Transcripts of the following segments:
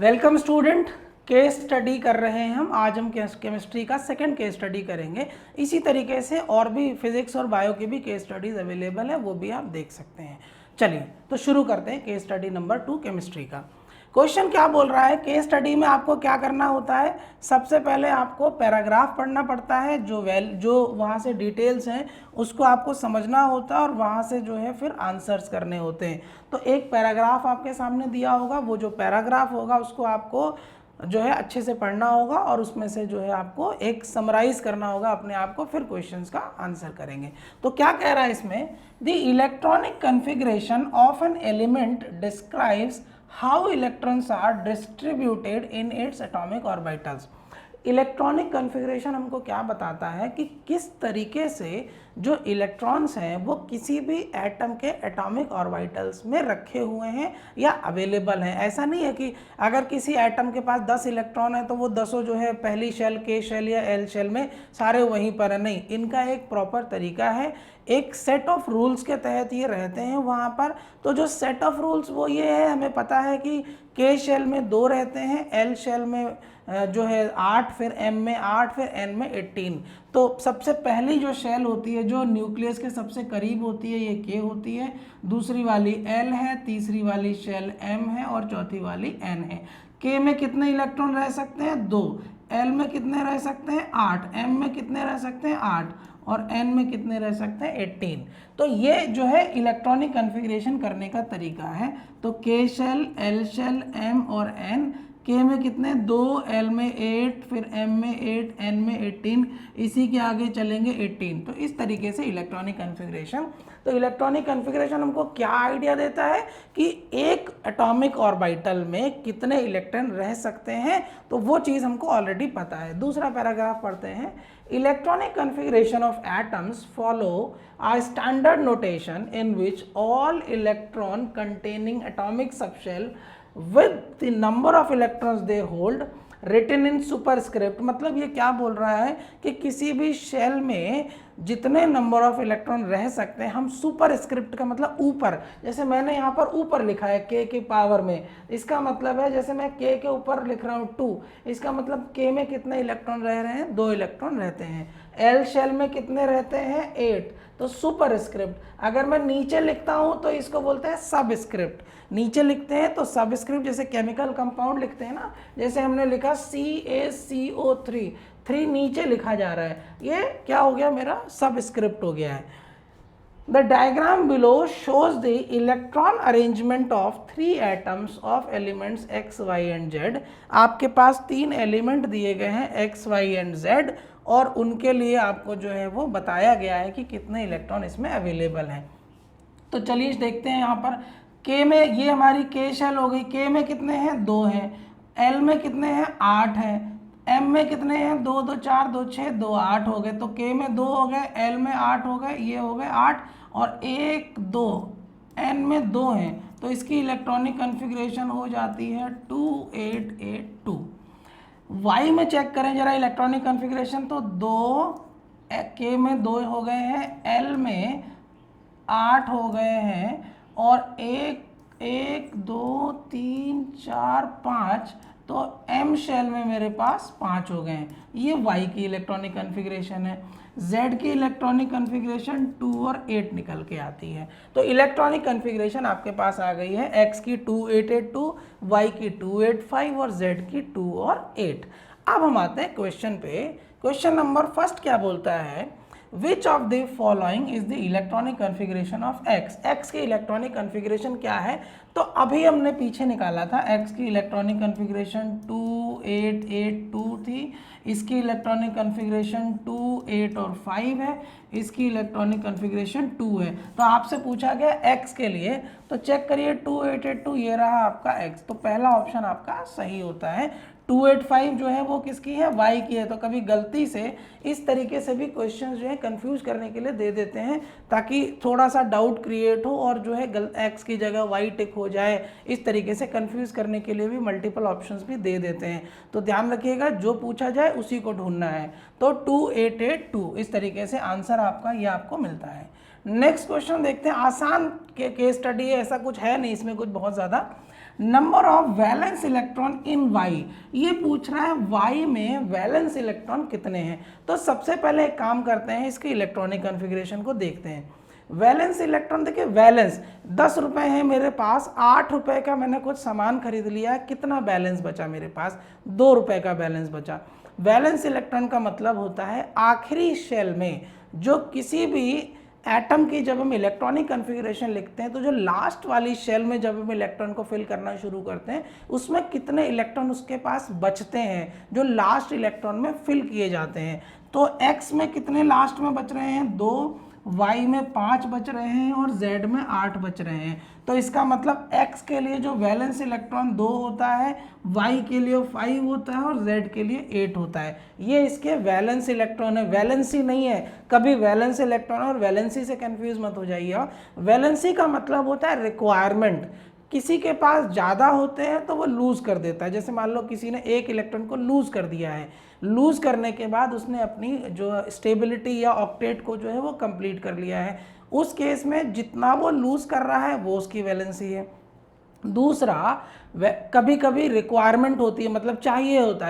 Welcome student. Case study कर रहे हैं आज हम केमिस्ट्री का सेकंड केस स्टडी करेंगे। इसी तरीके से और भी फिजिक्स और बायो की भी केस स्टडीज अवेलेबल है, वो भी आप देख सकते हैं। चलिए तो शुरू करते हैं केस स्टडी नंबर 2 केमिस्ट्री का। क्वेश्चन क्या बोल रहा है, केस स्टडी में आपको क्या करना होता है। सबसे पहले आपको पैराग्राफ पढ़ना पड़ता है, जो वहाँ से डिटेल्स हैं उसको आपको समझना होता है और वहाँ से जो है फिर आंसर्स करने होते हैं। तो एक पैराग्राफ आपके सामने दिया होगा, वो जो पैराग्राफ होगा उसको आपको जो है अच्छे से पढ़ना होगा और उसमें से जो है आपको एक समराइज करना होगा अपने आप को, फिर क्वेश्चंस का आंसर करेंगे। तो क्या कह रहा है इसमें, the electronic configuration of an element describes how electrons are distributed in its atomic orbitals. Electronic configuration हमको क्या बताता है कि किस तरीके से जो इलेक्ट्रॉन्स हैं वो किसी भी एटम के एटॉमिक ऑर्बिटल्स में रखे हुए हैं या अवेलेबल हैं। ऐसा नहीं है कि अगर किसी एटम के पास 10 इलेक्ट्रॉन है तो वो 10 जो है पहली शेल, के शेल या एल शेल में सारे वहीं पर है, नहीं। इनका एक प्रॉपर तरीका है, एक सेट ऑफ रूल्स के तहत ये रहते हैं वहाँ पर। तो जो सेट ऑफ रूल्स वो ये है, हमें पता है कि के शेल में 2 रहते हैं, एल शेल में जो है 8, फिर एम में 8, फिर एन में 18। तो सबसे पहली जो शेल होती है जो न्यूक्लियस के सबसे करीब होती है ये के होती है, दूसरी वाली एल है, तीसरी वाली शेल एम है और चौथी वाली एन है। के में कितने इलेक्ट्रॉन रह सकते हैं, 2। एल में कितने रह सकते हैं, 8। एम में कितने रह सकते हैं, 8। और एन में कितने रह सकते हैं, 18। तो ये जो है इलेक्ट्रॉनिक कन्फिग्रेशन करने का तरीका है। तो के शेल, एल शेल, एम और एन। के में कितने, 2, एल में 8, फिर एम में 8, एन में 18, इसी के आगे चलेंगे 18। तो इस तरीके से इलेक्ट्रॉनिक कन्फिग्रेशन। तो इलेक्ट्रॉनिक कन्फिग्रेशन हमको क्या आइडिया देता है कि एक एटॉमिक ऑर्बिटल में कितने इलेक्ट्रॉन रह सकते हैं, तो वो चीज़ हमको ऑलरेडी पता है। दूसरा पैराग्राफ पढ़ते हैं। Electronic configuration of atoms follow a standard notation in which all electron containing atomic subshell with the number of electrons they hold written in superscript। मतलब ये क्या बोल रहा है कि किसी भी शेल में जितने नंबर ऑफ इलेक्ट्रॉन रह सकते हैं, हम सुपर स्क्रिप्ट का मतलब ऊपर, जैसे मैंने यहाँ पर ऊपर लिखा है के की पावर में, इसका मतलब है जैसे मैं के ऊपर लिख रहा हूँ 2, इसका मतलब के में कितने इलेक्ट्रॉन रह रहे हैं, 2 इलेक्ट्रॉन रहते हैं। एल शेल में कितने रहते हैं, 8। तो सुपर स्क्रिप्ट। अगर मैं नीचे लिखता हूँ तो इसको बोलते हैं सब स्क्रिप्ट। नीचे लिखते हैं तो सब स्क्रिप्ट, जैसे केमिकल कंपाउंड लिखते हैं ना, जैसे हमने लिखा CaCO3, 3 नीचे लिखा जा रहा है, ये क्या हो गया, मेरा सब स्क्रिप्ट हो गया है। The diagram below shows the electron arrangement of 3 atoms of elements x, y and z। आपके पास 3 एलिमेंट दिए गए हैं x, y एंड z, और उनके लिए आपको जो है वो बताया गया है कि कितने इलेक्ट्रॉन इसमें अवेलेबल हैं। तो चलिए देखते हैं यहाँ पर। के में ये हमारी के शेल हो गई, के में कितने हैं, 2 हैं। एल में कितने हैं, 8 हैं। एम में कितने हैं, 2, 2, 4, 2, 6, 2, 8 हो गए। तो के में 2 हो गए, एल में 8 हो गए, ये हो गए 8, और 1, 2, एन में 2 हैं। तो इसकी इलेक्ट्रॉनिक कन्फिग्रेशन हो जाती है 2882। वाई में चेक करें जरा इलेक्ट्रॉनिक कन्फिग्रेशन, तो 2, के में 2 हो गए हैं, एल में 8 हो गए हैं, और 1, 2, 3, 4, 5, तो एम शेल में मेरे पास 5 हो गए हैं। ये वाई की इलेक्ट्रॉनिक कन्फिग्रेशन है। जेड की इलेक्ट्रॉनिक कन्फिग्रेशन 2 और 8 निकल के आती है। तो इलेक्ट्रॉनिक कन्फिग्रेशन आपके पास आ गई है, एक्स की 2882, वाई की 285 और जेड की 2 और 8। अब हम आते हैं क्वेश्चन पे। क्वेश्चन नंबर फर्स्ट क्या बोलता है, which of the following is the electronic configuration of x. X की इलेक्ट्रॉनिक कन्फिग्रेशन क्या है, तो अभी हमने पीछे निकाला था, एक्स की इलेक्ट्रॉनिक कन्फिग्रेशन 2882 थी, इसकी इलेक्ट्रॉनिक कन्फिग्रेशन 2, 8 और 5 है, इसकी इलेक्ट्रॉनिक कन्फिग्रेशन 2 है। तो आपसे पूछा गया एक्स के लिए, तो चेक करिए 2882, ये रहा आपका एक्स। तो पहला ऑप्शन आपका सही होता है। 285 जो है वो किसकी है, वाई की है। तो कभी गलती से इस तरीके से भी क्वेश्चंस जो है कंफ्यूज करने के लिए दे देते हैं, ताकि थोड़ा सा डाउट क्रिएट हो और जो है एक्स की जगह वाई टिक हो जाए। इस तरीके से कंफ्यूज करने के लिए भी मल्टीपल ऑप्शंस भी दे देते हैं। तो ध्यान रखिएगा, जो पूछा जाए उसी को ढूंढना है। तो 2882 इस तरीके से आंसर आपका ये आपको मिलता है। नेक्स्ट क्वेश्चन देखते हैं। आसान केस स्टडी है, ऐसा कुछ है नहीं इसमें कुछ बहुत ज़्यादा। Number of valence electron in y, ये पूछ रहा है वाई में वैलेंस इलेक्ट्रॉन कितने हैं। तो सबसे पहले एक काम करते हैं, इसके इलेक्ट्रॉनिक कॉन्फ़िगरेशन को देखते हैं। वैलेंस इलेक्ट्रॉन देखिए, वैलेंस 10 रुपये है मेरे पास, 8 रुपये का मैंने कुछ सामान खरीद लिया, कितना बैलेंस बचा मेरे पास, 2 रुपये का बैलेंस बचा। वैलेंस इलेक्ट्रॉन का मतलब होता है आखिरी शेल में जो किसी भी एटम की जब हम इलेक्ट्रॉनिक कॉन्फ़िगरेशन लिखते हैं तो जो लास्ट वाली शेल में जब हम इलेक्ट्रॉन को फिल करना शुरू करते हैं उसमें कितने इलेक्ट्रॉन उसके पास बचते हैं जो लास्ट इलेक्ट्रॉन में फिल किए जाते हैं। तो x में कितने लास्ट में बच रहे हैं, 2, y में 5 बच रहे हैं और z में 8 बच रहे हैं। तो इसका मतलब x के लिए जो वैलेंस इलेक्ट्रॉन 2 होता है, y के लिए 5 होता है और z के लिए 8 होता है। ये इसके वैलेंस इलेक्ट्रॉन है, वैलेंसी नहीं है। कभी वैलेंस इलेक्ट्रॉन और वैलेंसी से कंफ्यूज मत हो जाइए। वैलेंसी का मतलब होता है रिक्वायरमेंट, किसी के पास ज़्यादा होते हैं तो वो लूज़ कर देता है। जैसे मान लो किसी ने एक इलेक्ट्रॉन को लूज़ कर दिया है, लूज़ करने के बाद उसने अपनी जो स्टेबिलिटी या ऑक्टेट को जो है वो कंप्लीट कर लिया है, उस केस में जितना वो लूज़ कर रहा है वो उसकी वैलेंसी है। दूसरा, कभी कभी रिक्वायरमेंट होती है, मतलब चाहिए होता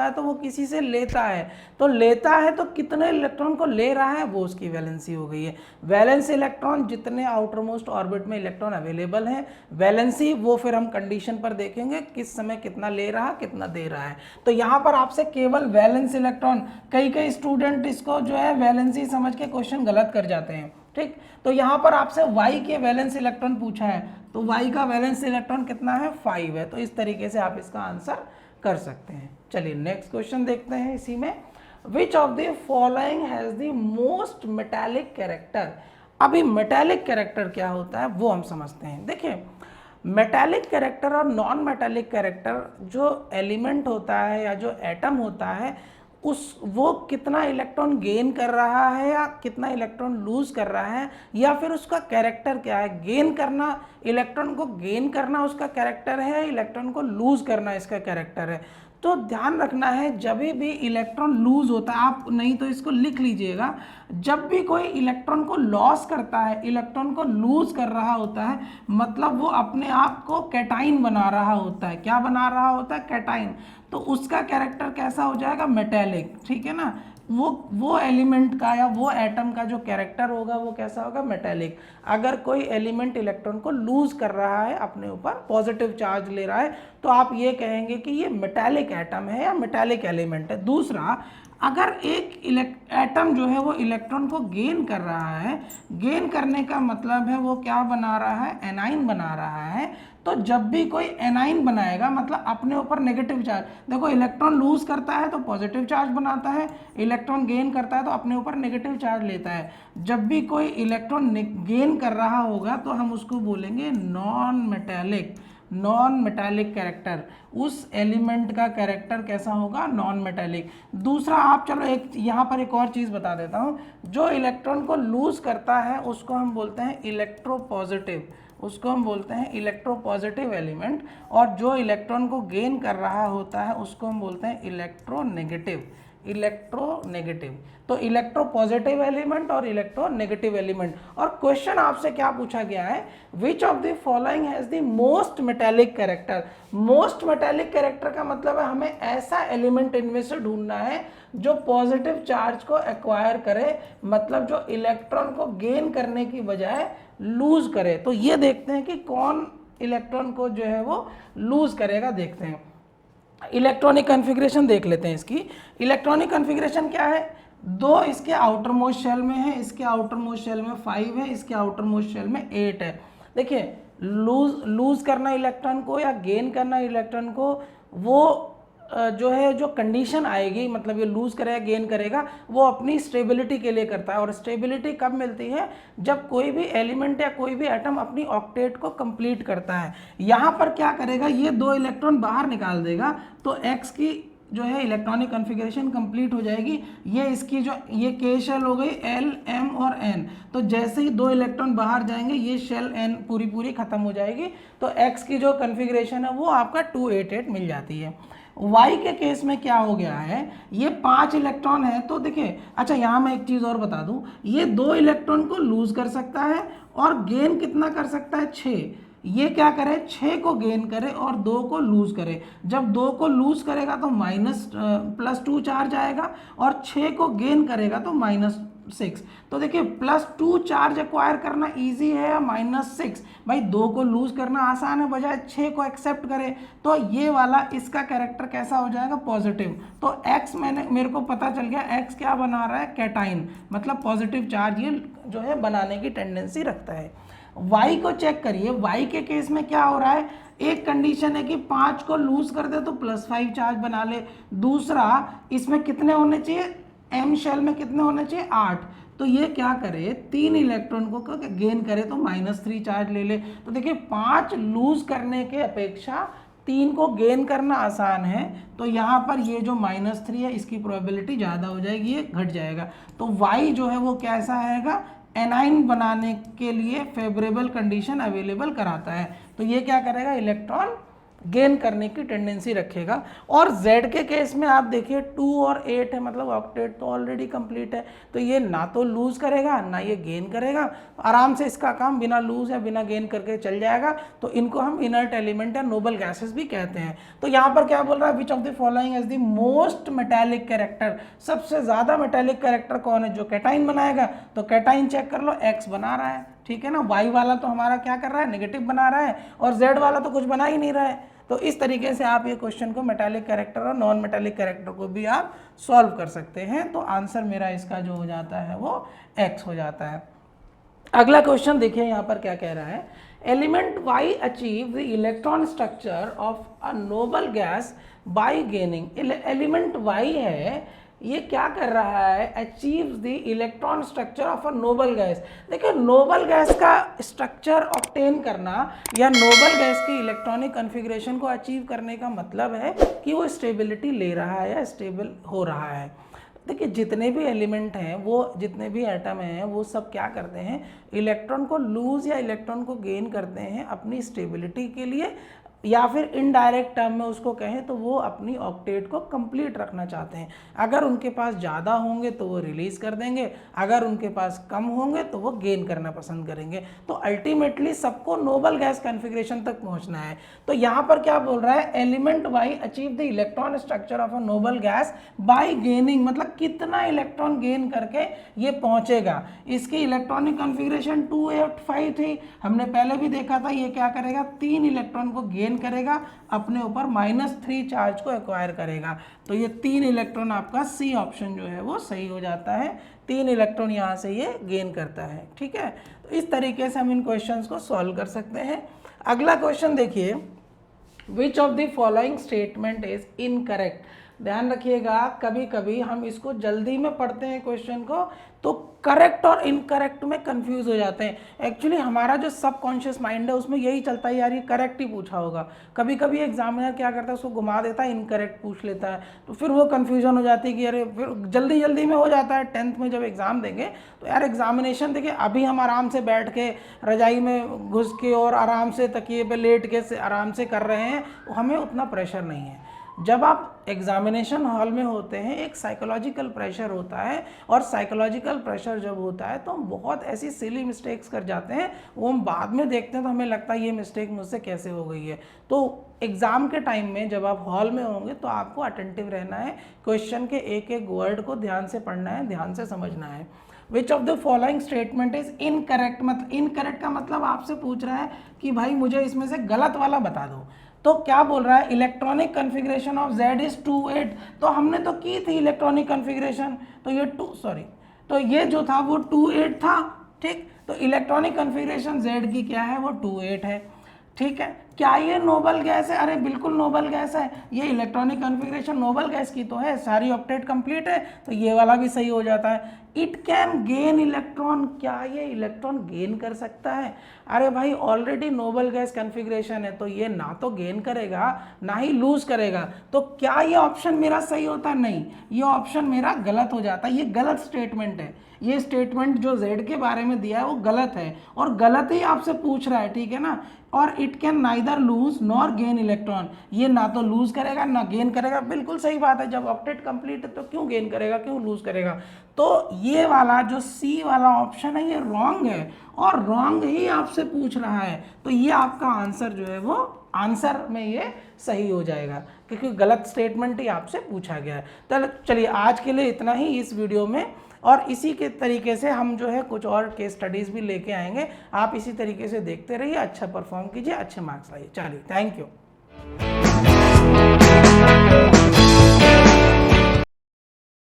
है तो वो किसी से लेता है, तो लेता है तो कितने इलेक्ट्रॉन को ले रहा है वो उसकी वैलेंसी हो गई है। वैलेंस इलेक्ट्रॉन जितने आउटर मोस्ट ऑर्बिट में इलेक्ट्रॉन अवेलेबल हैं, वैलेंसी वो फिर हम कंडीशन पर देखेंगे किस समय कितना ले रहा कितना दे रहा है। तो यहाँ पर आपसे केवल वैलेंस इलेक्ट्रॉन, कई स्टूडेंट इसको जो है वैलेंसी समझ के क्वेश्चन गलत कर जाते हैं, ठीक। तो यहाँ पर आपसे y के वैलेंस इलेक्ट्रॉन पूछा है, तो y का वैलेंस इलेक्ट्रॉन कितना है, 5 है। तो इस तरीके से आप इसका आंसर कर सकते हैं। चलिए नेक्स्ट क्वेश्चन देखते हैं इसी में। Which of the following has the most metallic character. अभी मेटालिक कैरेक्टर क्या होता है वो हम समझते हैं। देखिए, मेटालिक कैरेक्टर और नॉन मेटालिक कैरेक्टर, जो एलिमेंट होता है या जो एटम होता है वो कितना इलेक्ट्रॉन गेन कर रहा है या कितना इलेक्ट्रॉन लूज कर रहा है, या फिर उसका कैरेक्टर क्या है। गेन करना, इलेक्ट्रॉन को गेन करना उसका कैरेक्टर है, इलेक्ट्रॉन को लूज करना इसका कैरेक्टर है। तो ध्यान रखना है, जब भी इलेक्ट्रॉन लूज होता है, आप नहीं तो इसको लिख लीजिएगा, जब भी कोई इलेक्ट्रॉन को लॉस करता है, इलेक्ट्रॉन को लूज कर रहा होता है, मतलब वो अपने आप को कैटाइन बना रहा होता है। क्या बना रहा होता है, कैटाइन। तो उसका कैरेक्टर कैसा हो जाएगा, मेटेलिक, ठीक है ना। वो एलिमेंट का या वो एटम का जो कैरेक्टर होगा वो कैसा होगा, मेटेलिक। अगर कोई एलिमेंट इलेक्ट्रॉन को लूज कर रहा है, अपने ऊपर पॉजिटिव चार्ज ले रहा है, तो आप ये कहेंगे कि ये मेटेलिक एटम है या मेटेलिक एलिमेंट है। दूसरा, अगर एक एटम जो है वो इलेक्ट्रॉन को गेन कर रहा है, गेन करने का मतलब है वो क्या बना रहा है, एनाइन बना रहा है। तो जब भी कोई एनाइन बनाएगा मतलब अपने ऊपर नेगेटिव चार्ज, देखो इलेक्ट्रॉन लूज करता है तो पॉजिटिव चार्ज बनाता है, इलेक्ट्रॉन गेन करता है तो अपने ऊपर नेगेटिव चार्ज लेता है। जब भी कोई इलेक्ट्रॉन गेन कर रहा होगा तो हम उसको बोलेंगे नॉन मेटालिक कैरेक्टर। उस एलिमेंट का कैरेक्टर कैसा होगा, नॉन मेटालिक। दूसरा, आप चलो यहाँ पर एक और चीज़ बता देता हूँ, जो इलेक्ट्रॉन को लूज करता है उसको हम बोलते हैं इलेक्ट्रोपॉजिटिव, उसको हम बोलते हैं इलेक्ट्रोपॉजिटिव एलिमेंट, और जो इलेक्ट्रॉन को गेन कर रहा होता है उसको हम बोलते हैं इलेक्ट्रोनेगेटिव। तो इलेक्ट्रोपॉजिटिव एलिमेंट और इलेक्ट्रोनेगेटिव एलिमेंट। और क्वेश्चन आपसे क्या पूछा गया है, which of the following has the most metallic character. Most metallic character का मतलब है हमें ऐसा एलिमेंट इनमें से ढूंढना है जो पॉजिटिव चार्ज को एक्वायर करे, मतलब जो इलेक्ट्रॉन को गेन करने की बजाय लूज करे। तो ये देखते हैं कि कौन इलेक्ट्रॉन को जो है वो लूज करेगा। देखते हैं, इलेक्ट्रॉनिक कॉन्फ़िगरेशन देख लेते हैं इसकी। इलेक्ट्रॉनिक कॉन्फ़िगरेशन क्या है, 2 इसके आउटर मोस्ट शेल में है, इसके आउटर मोस्ट शेल में 5 है, इसके आउटर मोस्ट शेल में 8 है। देखिए, लूज करना इलेक्ट्रॉन को या गेन करना इलेक्ट्रॉन को, वो जो है जो कंडीशन आएगी, मतलब ये लूज करेगा गेन करेगा, वो अपनी स्टेबिलिटी के लिए करता है। और स्टेबिलिटी कब मिलती है, जब कोई भी एलिमेंट या कोई भी एटम अपनी ऑक्टेट को कंप्लीट करता है। यहाँ पर क्या करेगा, ये 2 इलेक्ट्रॉन बाहर निकाल देगा तो एक्स की जो है इलेक्ट्रॉनिक कॉन्फ़िगरेशन कंप्लीट हो जाएगी। ये इसकी जो ये के शेल हो गई, एल, एम और एन। तो जैसे ही 2 इलेक्ट्रॉन बाहर जाएंगे ये शेल एन पूरी खत्म हो जाएगी, तो एक्स की जो कॉन्फ़िगरेशन है वो आपका 288 मिल जाती है। वाई के केस में क्या हो गया है, ये 5 इलेक्ट्रॉन है। तो देखिए, अच्छा यहाँ मैं एक चीज़ और बता दूँ, ये 2 इलेक्ट्रॉन को लूज कर सकता है और गेन कितना कर सकता है, 6। ये क्या करे, 6 को गेन करे और 2 को लूज करे। जब 2 को लूज करेगा तो +2 चार्ज आएगा और 6 को गेन करेगा तो -6। तो देखिए +2 चार्ज एक्वायर करना इजी है या -6? भाई 2 को लूज करना आसान है, बजाय 6 को एक्सेप्ट करे। तो ये वाला इसका कैरेक्टर कैसा हो जाएगा, पॉजिटिव। तो x मेरे को पता चल गया x क्या बना रहा है, कैटाइन, मतलब पॉजिटिव चार्ज ये जो है बनाने की टेंडेंसी रखता है। y को चेक करिए, y के केस में क्या हो रहा है, एक कंडीशन है कि 5 को लूज कर दे तो +5 चार्ज बना ले। दूसरा, इसमें कितने होने चाहिए, m शेल में कितने होने चाहिए, 8। तो ये क्या करे, 3 इलेक्ट्रॉन को गेन करे तो -3 चार्ज ले ले। तो देखिए 5 लूज करने के अपेक्षा 3 को गेन करना आसान है, तो यहाँ पर ये जो -3 है इसकी प्रोबेबिलिटी ज़्यादा हो जाएगी, ये घट जाएगा। तो y जो है वो कैसा आएगा, एनाइन बनाने के लिए फेवरेबल कंडीशन अवेलेबल कराता है। तो ये क्या करेगा, इलेक्ट्रॉन गेन करने की टेंडेंसी रखेगा। और Z के केस में आप देखिए 2 और 8 है, मतलब ऑक्टेट तो ऑलरेडी कंप्लीट है, तो ये ना तो लूज करेगा ना ये गेन करेगा, आराम से इसका काम बिना लूज या बिना गेन करके चल जाएगा। तो इनको हम इनर्ट एलिमेंट या नोबल गैसेस भी कहते हैं। तो यहाँ पर क्या बोल रहा है, which of the following is the most metallic character, सबसे ज्यादा मेटालिक कैरेक्टर कौन है, जो कैटाइन बनाएगा। तो कैटाइन चेक कर लो, X बना रहा है, ठीक है ना। Y वाला तो हमारा क्या कर रहा है, नेगेटिव बना रहा है, और Z वाला तो कुछ बना ही नहीं रहा है। तो इस तरीके से आप ये क्वेश्चन को मेटालिक कैरेक्टर और नॉन मेटालिक कैरेक्टर को भी आप सॉल्व कर सकते हैं। तो आंसर मेरा इसका जो हो जाता है वो X हो जाता है। अगला क्वेश्चन देखिए यहाँ पर क्या कह रहा है, element Y achieve the electron structure of a noble gas by gaining. Element Y है, ये क्या कर रहा है, achieves the electron structure of a noble gas. देखिए नोबल गैस का स्ट्रक्चर ऑब्टेन करना या नोबल गैस की इलेक्ट्रॉनिक कॉन्फ़िगरेशन को अचीव करने का मतलब है कि वो स्टेबिलिटी ले रहा है या स्टेबल हो रहा है। देखिए जितने भी एलिमेंट हैं, वो जितने भी एटम हैं, वो सब क्या करते हैं, इलेक्ट्रॉन को लूज या इलेक्ट्रॉन को गेन करते हैं अपनी स्टेबिलिटी के लिए, या फिर इनडायरेक्ट टर्म में उसको कहें तो वो अपनी ऑक्टेट को कंप्लीट रखना चाहते हैं। अगर उनके पास ज़्यादा होंगे तो वो रिलीज़ कर देंगे, अगर उनके पास कम होंगे तो वो गेन करना पसंद करेंगे। तो अल्टीमेटली सबको नोबल गैस कॉन्फ़िगरेशन तक पहुंचना है। तो यहाँ पर क्या बोल रहा है, element y achieve the electron structure of a noble gas by gaining, मतलब कितना इलेक्ट्रॉन गेन करके ये पहुंचेगा। इसकी इलेक्ट्रॉनिक कॉन्फ़िगरेशन 285 थी, हमने पहले भी देखा था। ये क्या करेगा, 3 इलेक्ट्रॉन को गेन करेगा, अपने ऊपर -3 चार्ज को एक्वायर करेगा। तो ये 3 इलेक्ट्रॉन आपका सी ऑप्शन जो है वो सही हो जाता है। 3 इलेक्ट्रॉन यहाँ से ये गेन करता है, ठीक है। तो इस तरीके से हम इन क्वेश्चंस को सॉल्व कर सकते हैं। अगला क्वेश्चन देखिए, which of the following statement is incorrect. ध्यान रखिएगा, कभी कभी हम इसको जल्दी में पढ़ते हैं क्वेश्चन को, तो करेक्ट और इनकरेक्ट में कंफ्यूज हो जाते हैं। एक्चुअली हमारा जो सबकॉन्शियस माइंड है उसमें यही चलता है, यार ये करेक्ट ही पूछा होगा। कभी कभी एग्जामिनर क्या करता है, उसको घुमा देता है, इनकरेक्ट पूछ लेता है, तो फिर वो कन्फ्यूजन हो जाती है कि अरे, फिर जल्दी जल्दी में हो जाता है। 10th में जब एग्ज़ाम देंगे तो यार एग्जामिनेशन देखिए, अभी हम आराम से बैठ के रजाई में घुस के और आराम से तकिए पे लेट के आराम से कर रहे हैं, तो हमें उतना प्रेशर नहीं है। जब आप एग्जामिनेशन हॉल में होते हैं, एक साइकोलॉजिकल प्रेशर होता है, और साइकोलॉजिकल प्रेशर जब होता है तो हम बहुत ऐसी सिली मिस्टेक्स कर जाते हैं, वो हम बाद में देखते हैं तो हमें लगता है ये मिस्टेक मुझसे कैसे हो गई है। तो एग्ज़ाम के टाइम में जब आप हॉल में होंगे तो आपको अटेंटिव रहना है, क्वेश्चन के एक एक वर्ड को ध्यान से पढ़ना है, ध्यान से समझना है। Which of the following statement is incorrect, मतलब इनकरेक्ट का मतलब आपसे पूछ रहा है कि भाई मुझे इसमें से गलत वाला बता दो। तो क्या बोल रहा है, electronic configuration of Z is 2,8। तो हमने तो की थी इलेक्ट्रॉनिक कॉन्फ़िगरेशन, तो ये तो ये जो था वो 2,8 था, ठीक। तो इलेक्ट्रॉनिक कॉन्फ़िगरेशन Z की क्या है, वो 2,8 है, ठीक है। क्या ये नोबल गैस है, अरे बिल्कुल नोबल गैस है। ये इलेक्ट्रॉनिक कॉन्फ़िगरेशन नोबल गैस की तो है, सारी ऑक्टेट कंप्लीट है, तो ये वाला भी सही हो जाता है। इट कैन गेन इलेक्ट्रॉन, क्या ये इलेक्ट्रॉन गेन कर सकता है। अरे भाई ऑलरेडी नोबल गैस कॉन्फ़िगरेशन है, तो ये ना तो गेन करेगा ना ही लूज करेगा। तो क्या ये ऑप्शन मेरा सही होता है, नहीं, ये ऑप्शन मेरा गलत हो जाता है, ये गलत स्टेटमेंट है। ये स्टेटमेंट जो z के बारे में दिया है वो गलत है, और गलत ही आपसे पूछ रहा है, ठीक है ना। और it can neither lose nor gain electron, ये ना तो लूज करेगा ना गेन करेगा, बिल्कुल सही बात है। जब ऑक्टेट कंप्लीट है तो क्यों गेन करेगा, क्यों लूज करेगा। तो ये वाला जो सी वाला ऑप्शन है ये रॉन्ग है, और रॉन्ग ही आपसे पूछ रहा है, तो ये आपका आंसर जो है वो आंसर में ये सही हो जाएगा, क्योंकि गलत स्टेटमेंट ही आपसे पूछा गया है। तो चलिए आज के लिए इतना ही इस वीडियो में, और इसी के तरीके से हम जो है कुछ और केस स्टडीज़ भी लेके आएंगे। आप इसी तरीके से देखते रहिए, अच्छा परफॉर्म कीजिए, अच्छे मार्क्स लाइए। चलिए, थैंक यू।